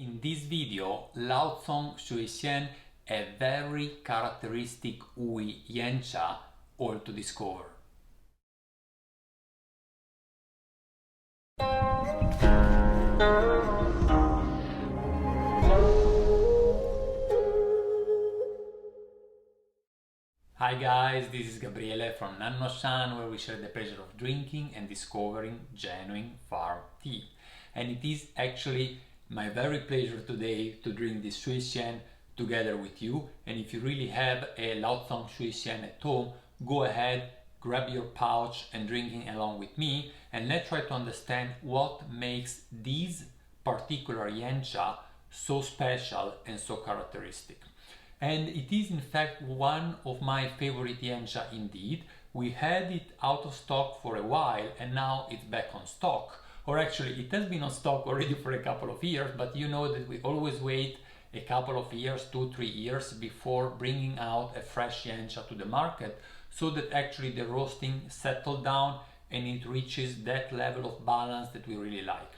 In this video, Laocong Shui Xian, a very characteristic Wuyi Yancha, all to discover. Hi guys, this is Gabriele from nannuoshan, where we share the pleasure of drinking and discovering genuine farm tea. And it is actually my very pleasure today to drink this shuixian together with you. And if you really have a Laocong Shui Xian at home, go ahead, grab your pouch and drink it along with me, and let's try to understand what makes this particular yancha so special and so characteristic. And it is in fact one of my favorite yancha indeed. We had it out of stock for a while and now it's back on stock. Or actually it has been on stock already for a couple of years, but you know that we always wait a couple of years, 2-3 years before bringing out a fresh yancha to the market, so that actually the roasting settles down and it reaches that level of balance that we really like.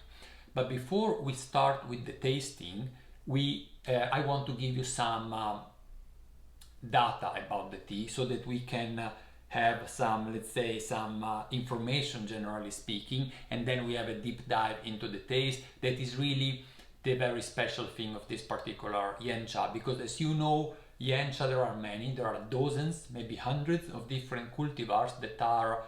But before we start with the tasting, I want to give you some data about the tea so that we can have some, let's say, some information generally speaking, and then we have a deep dive into the taste. That is really the very special thing of this particular yancha, because as you know, yancha there are many, there are dozens, maybe hundreds of different cultivars that are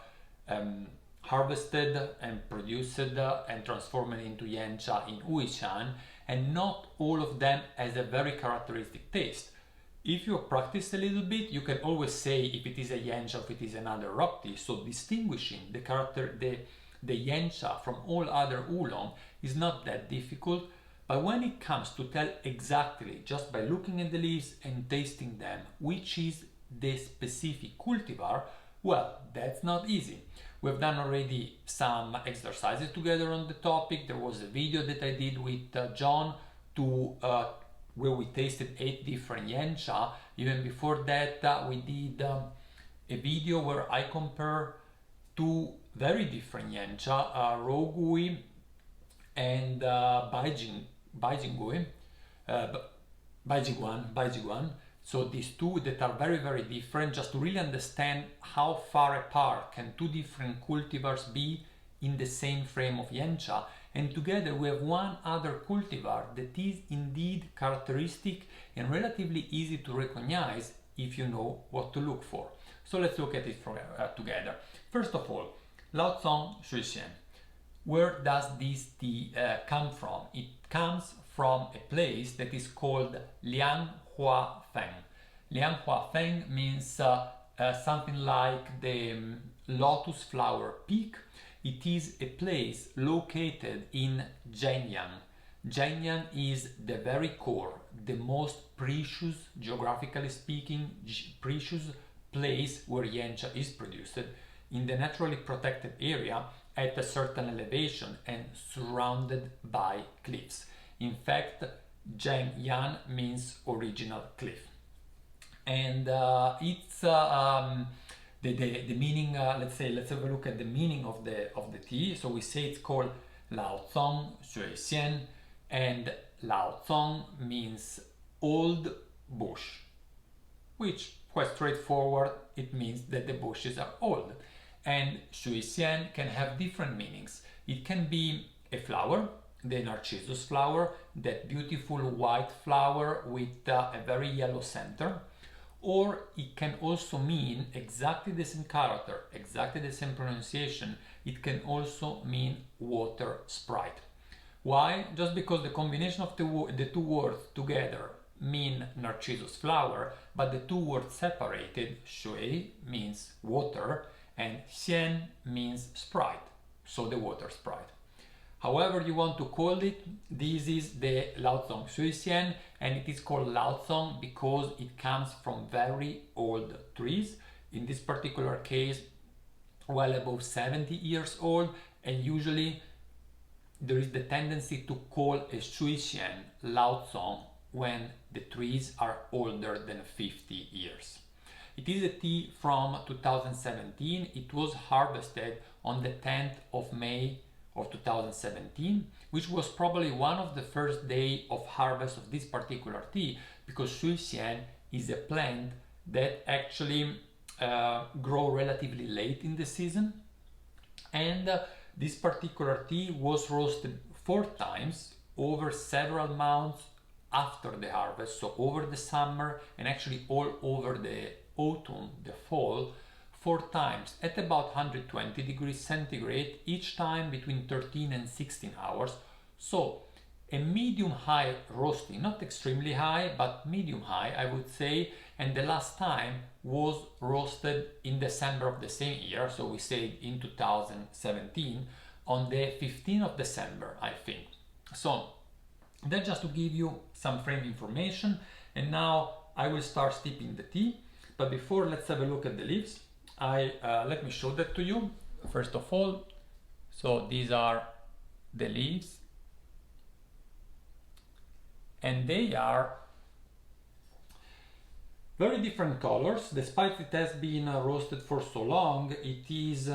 harvested and produced and transformed into yancha in Shuixian, and not all of them has a very characteristic taste. If you practice a little bit, you can always say if it is a yancha or if it is another rock tea. So distinguishing the yancha from all other oolong is not that difficult. But when it comes to tell exactly, just by looking at the leaves and tasting them, which is the specific cultivar, well, that's not easy. We've done already some exercises together on the topic. There was a video that I did with John where we tasted 8 different yancha. Even before that, we did a video where I compare 2 very different yancha, Rogui and Baijiguan. So these 2 that are very, very different, just to really understand how far apart can 2 different cultivars be in the same frame of yancha. And together we have one other cultivar that is indeed characteristic and relatively easy to recognize if you know what to look for. So let's look at it together. First of all, Laocong Shui Xian. Where does this tea come from? It comes from a place that is called Lianhua Feng. Lianhua Feng means something like the lotus flower peak. It is a place located in Zhenyang. Zhenyang is the very core, the most precious, geographically speaking, precious place where yancha is produced, in the naturally protected area at a certain elevation and surrounded by cliffs. In fact, Zhenyang means original cliff. And it's the meaning, let's have a look at the meaning of the tea. So we say it's called Laocong Shui Xian, and Laocong means old bush, which quite straightforward, it means that the bushes are old. And Shui Xian can have different meanings. It can be a flower, the narcissus flower, that beautiful white flower with a very yellow center. Or it can also mean exactly the same character, exactly the same pronunciation. It can also mean water sprite. Why? Just because the combination of the 2 words together mean narcissus flower, but the 2 words separated, shui means water and xian means sprite, so the water sprite. However you want to call it, this is the Laocong Shui Xian, and it is called Laocong because it comes from very old trees. In this particular case, well above 70 years old, and usually there is the tendency to call a shuixian Laocong when the trees are older than 50 years. It is a tea from 2017. It was harvested on the 10th of May of 2017, which was probably one of the first day of harvest of this particular tea, because shuixian is a plant that actually grow relatively late in the season, and this particular tea was roasted 4 times over several months after the harvest, so over the summer and actually all over the autumn, the fall, 4 times at about 120 degrees centigrade, each time between 13 and 16 hours. So a medium high roasting, not extremely high, but medium high, I would say. And the last time was roasted in December of the same year, so we say in 2017, on the 15th of December, I think. So that's just to give you some frame information. And now I will start steeping the tea. But before, let's have a look at the leaves. Let me show that to you. First of all, so these are the leaves. And they are very different colors. Despite it has been roasted for so long, it is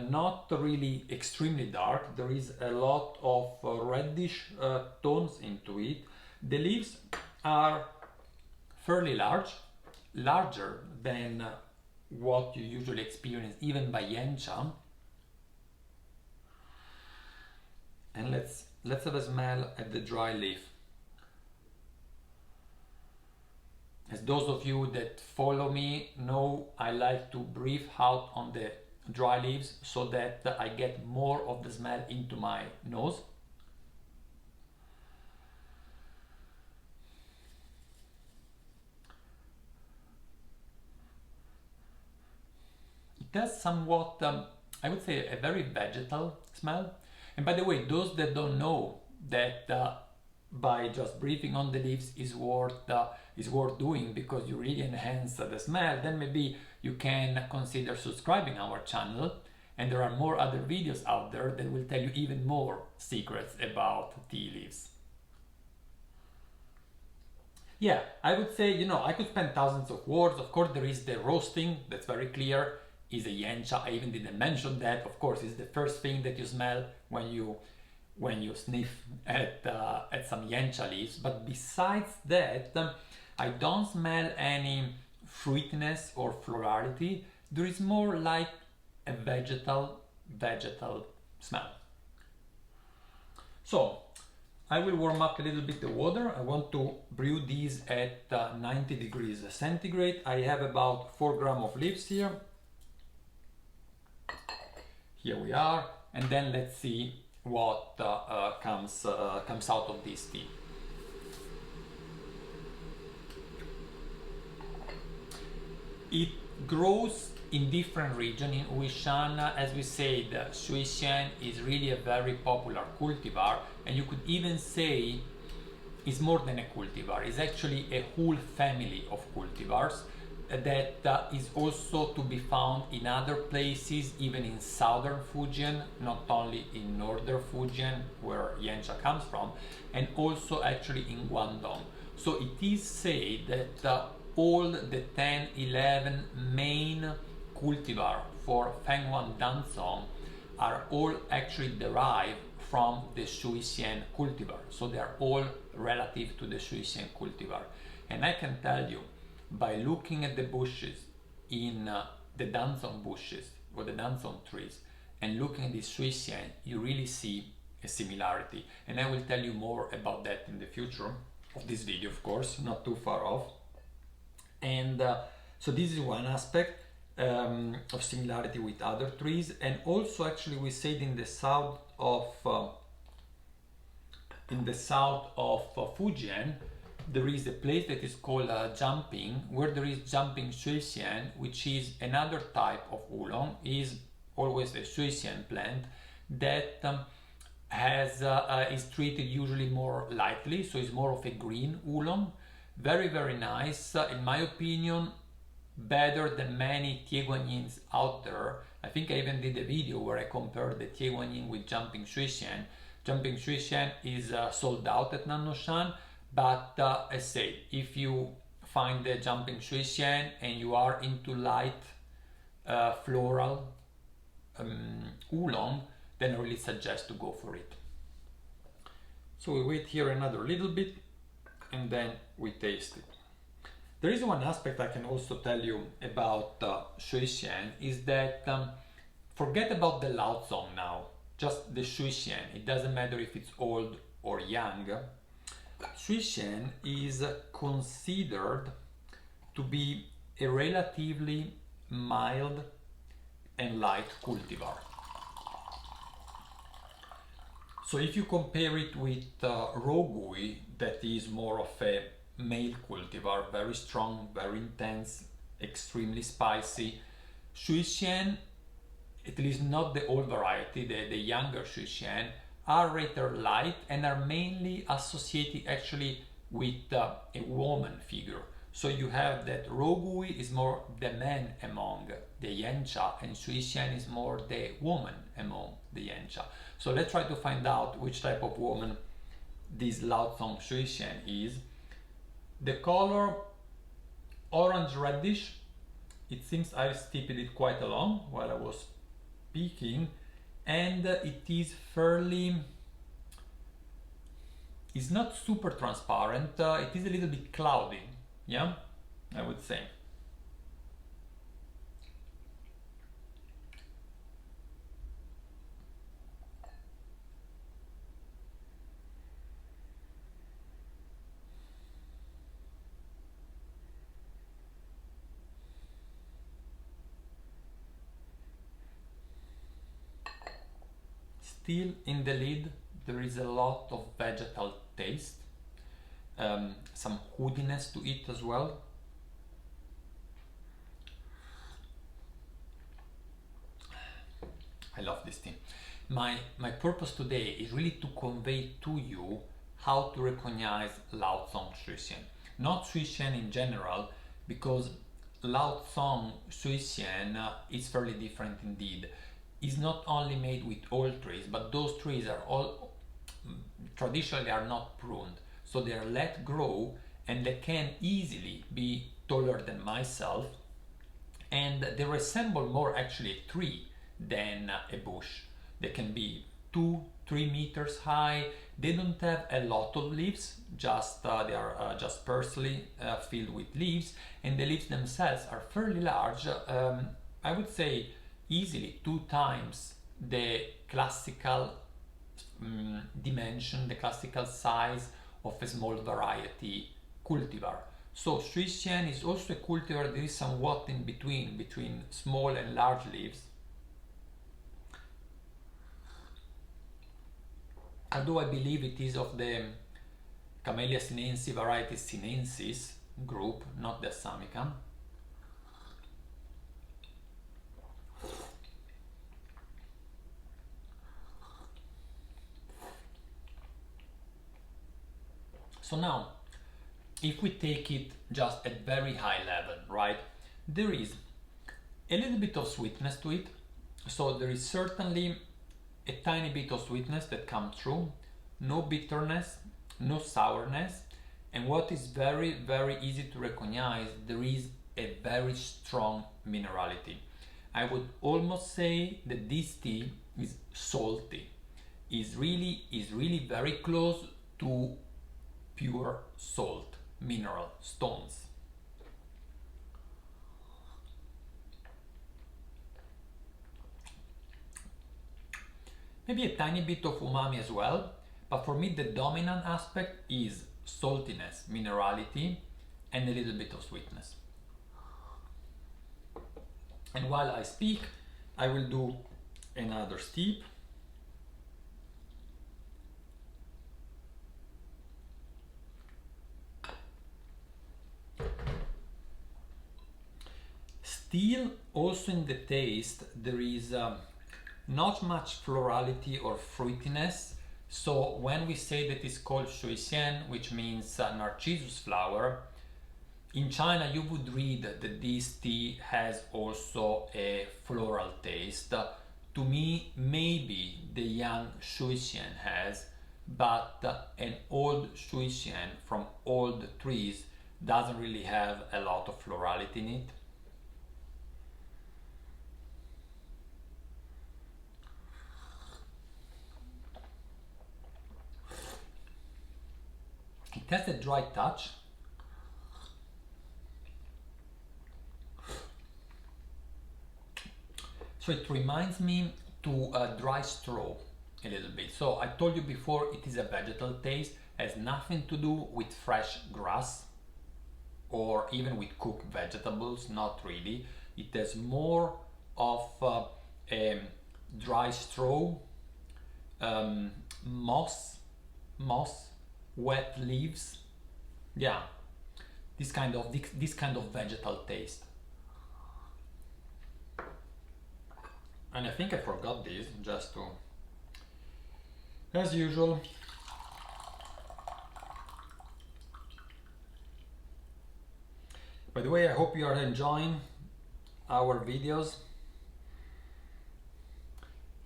not really extremely dark. There is a lot of reddish tones into it. The leaves are fairly large, larger than what you usually experience even by Yancha. And let's have a smell at the dry leaf. As those of you that follow me know, I like to breathe out on the dry leaves so that I get more of the smell into my nose. It has somewhat, I would say, a very vegetal smell. And by the way, those that don't know that by just breathing on the leaves is worth doing, because you really enhance the smell, then maybe you can consider subscribing our channel, and there are more other videos out there that will tell you even more secrets about tea leaves. Yeah, I would say, you know, I could spend thousands of words. Of course, there is the roasting, that's very clear, is a Yancha. I even didn't mention that. Of course, it's the first thing that you smell when you sniff at some Yancha leaves. But besides that, I don't smell any fruitiness or florality. There is more like a vegetal smell. So I will warm up a little bit the water. I want to brew these at 90 degrees centigrade. I have about 4 grams of leaves here. Here we are, and then let's see what comes out of this tea. It grows in different regions. In Wuyi Yancha, as we said, shuixian is really a very popular cultivar, and you could even say it's more than a cultivar. It's actually a whole family of cultivars that is also to be found in other places, even in southern Fujian, not only in northern Fujian, where Yancha comes from, and also actually in Guangdong. So it is said that all the 10-11 main cultivar for Fenghuang Danzong are all actually derived from the Shuixian cultivar. So they are all relative to the Shuixian cultivar. And I can tell you, by looking at the bushes in the Danzong bushes or the Danzong trees and looking at the Shuixian, you really see a similarity. And I will tell you more about that in the future of this video, of course, not too far off. And so this is one aspect of similarity with other trees. And also actually we said in the south of Fujian, there is a place that is called Jumping, where there is Jumping Shuixian, which is another type of oolong, is always a Shuixian plant that is treated usually more lightly, so it's more of a green oolong. Very, very nice, in my opinion, better than many TEAWARE out there. I think I even did a video where I compared the TEAWARE with Jumping Shuixian. Jumping Shuixian is sold out at nannuoshan. But as said, if you find the Jumping Shuixian and you are into light floral oolong, then I really suggest to go for it. So we wait here another little bit and then we taste it. There is one aspect I can also tell you about Shui Xian is that forget about the Laocong now, just the Shui Xian. It doesn't matter if it's old or young. Shui Xian is considered to be a relatively mild and light cultivar. So if you compare it with raw Wuyi, that is more of a male cultivar, very strong, very intense, extremely spicy, Shui Xian, at least not the old variety, the younger Shui Xian, are rather light and are mainly associated actually with a woman figure. So you have that raw Wuyi is more the man among the Yancha, and Shui Xian is more the woman among the Yancha. So let's try to find out which type of woman this Laocong Shui Xian is. The color orange reddish. It seems I steeped it quite a long while I was speaking, and it is fairly, it's not super transparent, it is a little bit cloudy, yeah, I would say. Still in the lid there is a lot of vegetal taste, some woodiness to it as well. I love this thing. My purpose today is really to convey to you how to recognize Laocong Shui Xian. Not Shui Xian in general, because Laocong Shui Xian is fairly different indeed. Is not only made with old trees, but those trees are all traditionally are not pruned, so they are let grow and they can easily be taller than myself, and they resemble more actually a tree than a bush. They can be 2-3 meters high. They don't have a lot of leaves, just they are just sparsely filled with leaves, and the leaves themselves are fairly large. I would say easily 2 times the classical dimension, the classical size of a small variety cultivar. So Shui Xian is also a cultivar that is somewhat in between small and large leaves. Although I believe it is of the Camellia sinensis variety sinensis group, not the Assamican. So now, if we take it just at very high level, right, there is a little bit of sweetness to it. So there is certainly a tiny bit of sweetness that comes through, no bitterness, no sourness, and what is very, very easy to recognize, there is a very strong minerality. I would almost say that this tea is salty, is really very close to pure salt, mineral stones. Maybe a tiny bit of umami as well, but for me the dominant aspect is saltiness, minerality, and a little bit of sweetness. And while I speak, I will do another steep. Still, also in the taste, there is not much florality or fruitiness. So when we say that it's called shuixian, which means narcissus flower, in China you would read that this tea has also a floral taste. To me, maybe the young shuixian has, but an old shuixian from old trees doesn't really have a lot of florality in it. has a dry touch. So it reminds me to a dry straw a little bit. So I told you before, it is a vegetal taste, has nothing to do with fresh grass or even with cooked vegetables, not really. It has more of a dry straw, moss, wet leaves. Yeah, this kind of vegetal taste. And I think I forgot this, just to, as usual. By the way, I hope you are enjoying our videos.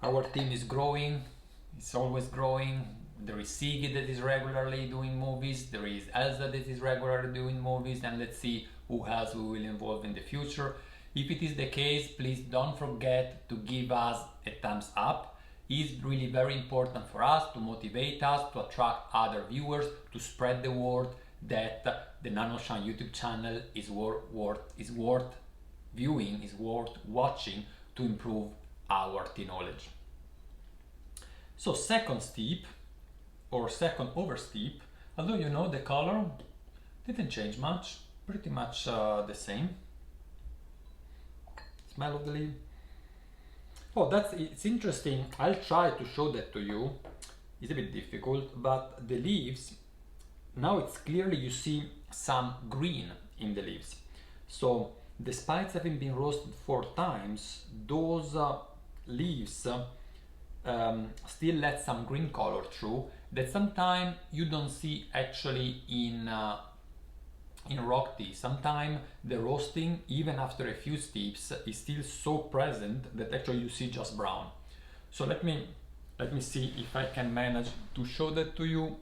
Our team is growing, it's always growing. There is Sigi that is regularly doing movies, there is Elsa that is regularly doing movies, and let's see who else we will involve in the future. If it is the case, please don't forget to give us a thumbs up. It's really very important for us, to motivate us, to attract other viewers, to spread the word that the nannuoshan YouTube channel is worth viewing, is worth watching to improve our tea knowledge. So second steep, or second over steep, although you know the color didn't change much, pretty much the same. Smell of the leaf. Oh, it's interesting. I'll try to show that to you. It's a bit difficult, but the leaves, now it's clearly, you see some green in the leaves. So despite having been roasted 4 times, those leaves still let some green color through that sometimes you don't see actually in rock tea. Sometimes the roasting, even after a few steeps, is still so present that actually you see just brown. So let me see if I can manage to show that to you.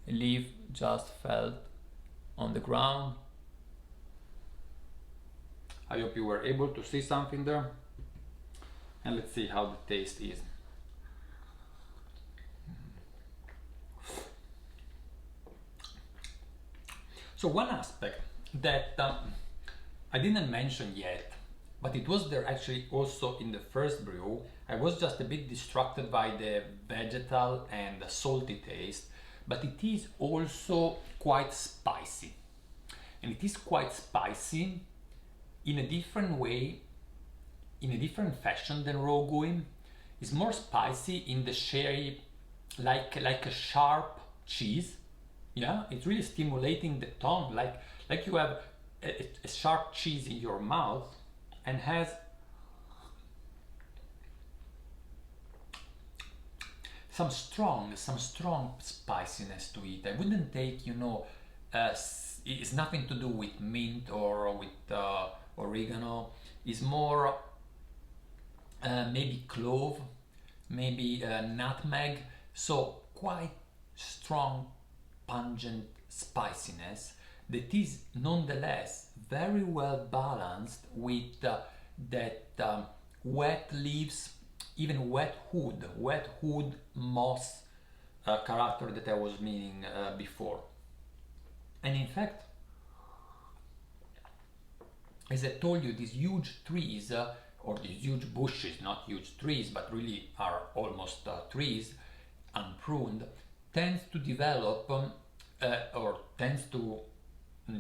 A leaf just fell on the ground. I hope you were able to see something there. And let's see how the taste is. So one aspect that I didn't mention yet, but it was there actually also in the first brew, I was just a bit distracted by the vegetal and the salty taste, but it is also quite spicy. And it is quite spicy in a different way, in a different fashion than raw Gui. It's more spicy in the shape like a sharp cheese. Yeah, it's really stimulating the tongue, like you have a sharp cheese in your mouth, and has some strong spiciness to it. I wouldn't take, you know, it's nothing to do with mint or with oregano. It's more maybe clove, maybe nutmeg. So quite strong, pungent spiciness that is nonetheless very well balanced with that wet leaves, even wet wood moss character that I was meaning before. And in fact, as I told you, these huge trees or these huge bushes, not huge trees but really are almost trees, unpruned, tends to develop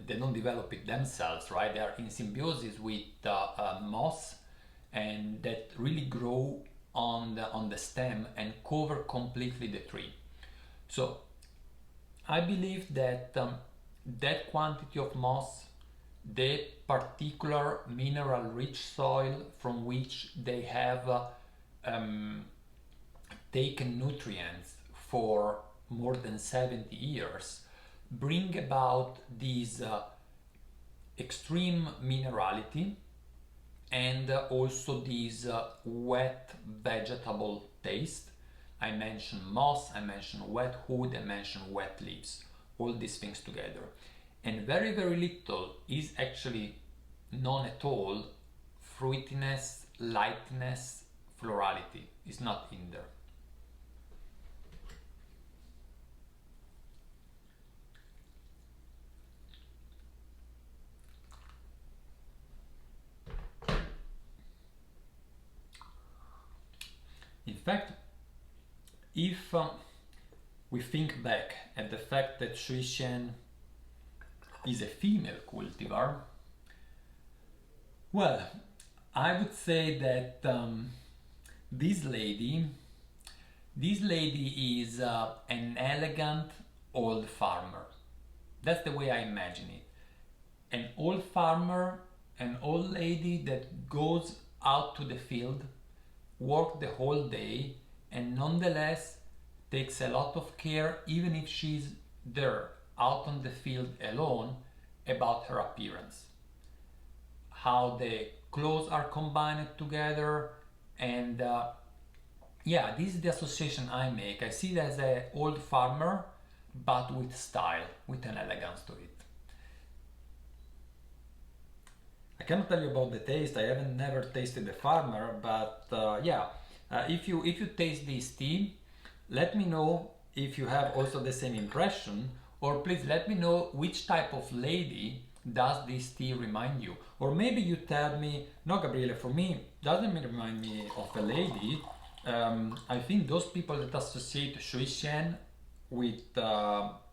they don't develop it themselves, right? They are in symbiosis with moss, and that really grow on the stem and cover completely the tree. So I believe that that quantity of moss, the particular mineral rich soil from which they have taken nutrients for more than 70 years, bring about this extreme minerality and also this wet vegetable taste. I mentioned moss, I mentioned wet wood, I mentioned wet leaves, all these things together. And very little is actually none at all fruitiness, lightness, florality is not in there. fact, if we think back at the fact that Shui Xian is a female cultivar, well, I would say that this lady is an elegant old farmer. That's the way I imagine it. An old farmer, an old lady that goes out to the field, works the whole day, and nonetheless takes a lot of care, even if she's there out on the field alone, about her appearance. How the clothes are combined together, and yeah, this is the association I make. I see it as an old farmer, but with style, with an elegance to it. I cannot tell you about the taste. I haven't never tasted the farmer, but yeah, if you taste this tea, let me know if you have also the same impression, or please let me know which type of lady does this tea remind you. Or maybe you tell me, no, Gabriele, for me doesn't remind me of a lady. I think those people that associate Shui Xian with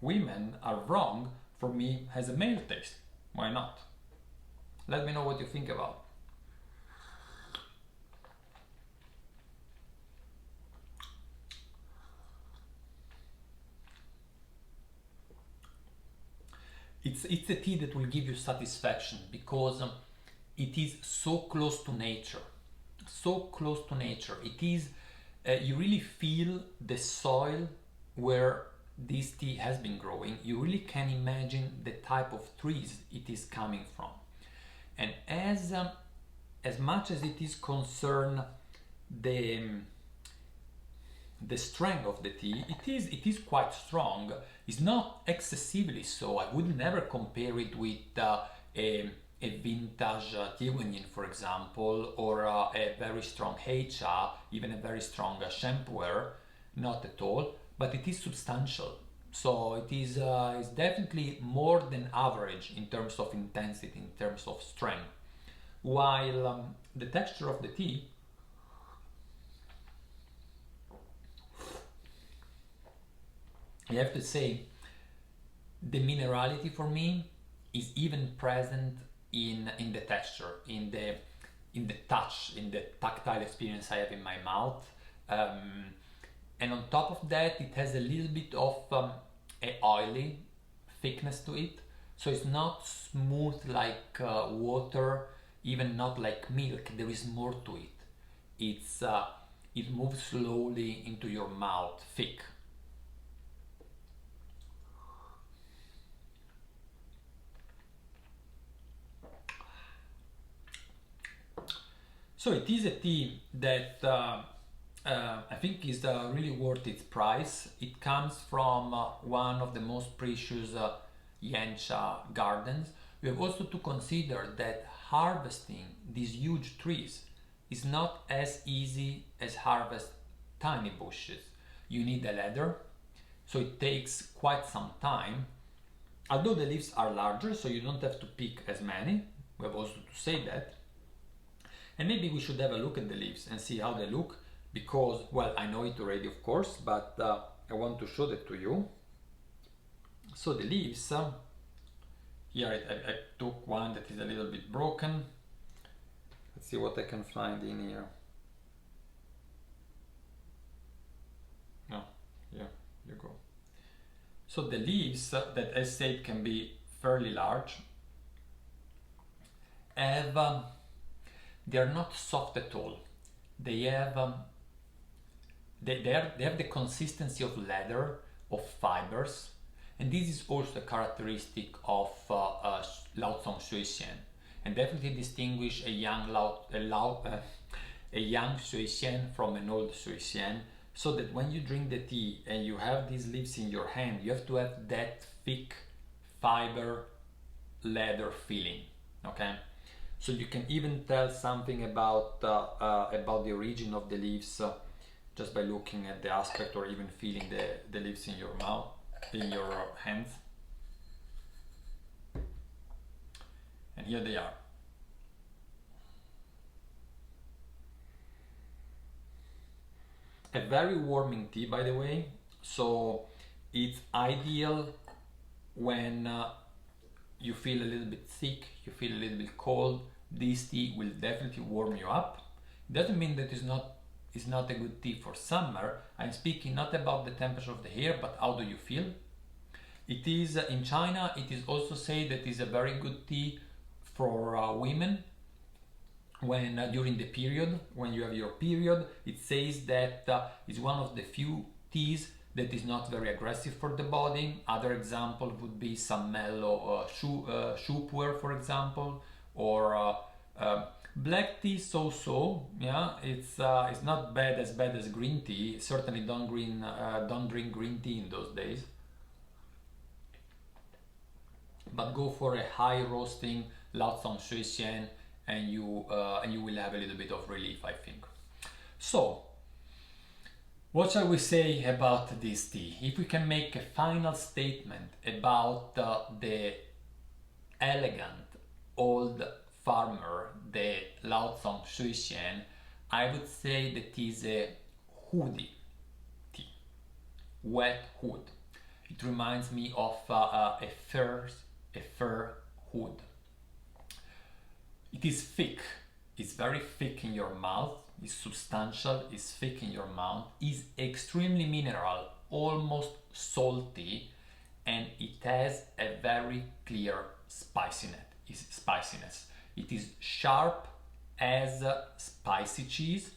women are wrong. For me, has a male taste. Why not? Let me know what you think about. It's a tea that will give you satisfaction because it is so close to nature. So close to nature. It is, you really feel the soil where this tea has been growing. You really can imagine the type of trees it is coming from. And as much as it is concerned the strength of the tea, it is quite strong. It's not excessively so. I would never compare it with a vintage TEAWARE, for example, or a very strong Heicha, even a very strong shampooer. Not at all, but it is substantial. So it is it's definitely more than average in terms of intensity, in terms of strength. While the texture of the tea, I have to say, the minerality for me is even present in the texture, in the touch, in the tactile experience I have in my mouth. And on top of that, it has a little bit of a oily thickness to it. So it's not smooth like water, even not like milk. There is more to it. It moves slowly into your mouth, thick. So it is a tea that I think is really worth its price. It comes from one of the most precious Yancha gardens. We have also to consider that harvesting these huge trees is not as easy as harvest tiny bushes. You need a ladder, so it takes quite some time. Although the leaves are larger, so you don't have to pick as many. We have also to say that. And maybe we should have a look at the leaves and see how they look, because, well, I know it already, of course, but I want to show that to you. So the leaves, here I took one that is a little bit broken. Let's see what I can find in here. No, here you go. So the leaves that, as said, can be fairly large, have they are not soft at all. They have they have the consistency of leather, of fibers, and this is also a characteristic of Laocong Shui Xian, and definitely distinguish a young Shui Xian from an old Shui Xian. So that when you drink the tea and you have these leaves in your hand, you have to have that thick fiber leather feeling. Okay. So you can even tell something about the origin of the leaves just by looking at the aspect, or even feeling the leaves in your mouth, in your hands. And here they are. a very warming tea, by the way, so it's ideal when you feel a little bit sick, you feel a little bit cold. This tea will definitely warm you up. It doesn't mean that it's not a good tea for summer. I'm speaking not about the temperature of the hair, but how do you feel? It is in China, it is also said that it's a very good tea for women when during the period, when you have your period. It says that it's one of the few teas that is not very aggressive for the body. Other example would be some mellow shu pu'er, for example, or black tea so-so. Yeah, it's not as bad as green tea. Certainly don't drink green tea in those days. But go for a high roasting Laocong Shui Xian, and you will have a little bit of relief, I think. So, what shall we say about this tea? If we can make a final statement about the elegant old farmer, the Laocong Shui Xian, I would say that it is a hoodie tea, wet hood. It reminds me of a fur hood. It is thick, it's very thick in your mouth, it's substantial, it's thick in your mouth, is extremely mineral, almost salty, and it has a very clear spiciness. It is sharp as spicy cheese.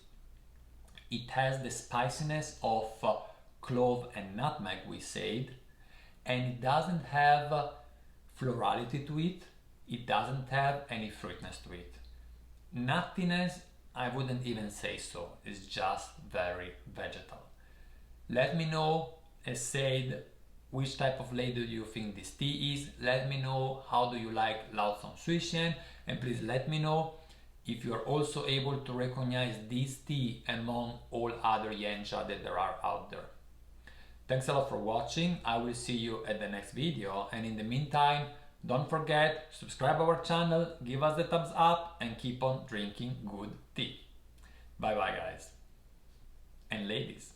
It has the spiciness of clove and nutmeg, we said, and it doesn't have florality to it. It doesn't have any fruitness to it. Nuttiness, I wouldn't even say so. It's just very vegetal. Let me know, as said, which type of lady do you think this tea is. Let me know how do you like Laocong Shui Xian, and please let me know if you are also able to recognize this tea among all other Yancha that there are out there. Thanks a lot for watching. I will see you at the next video, and in the meantime, don't forget, subscribe our channel, give us the thumbs up, and keep on drinking good tea. Bye bye guys and ladies.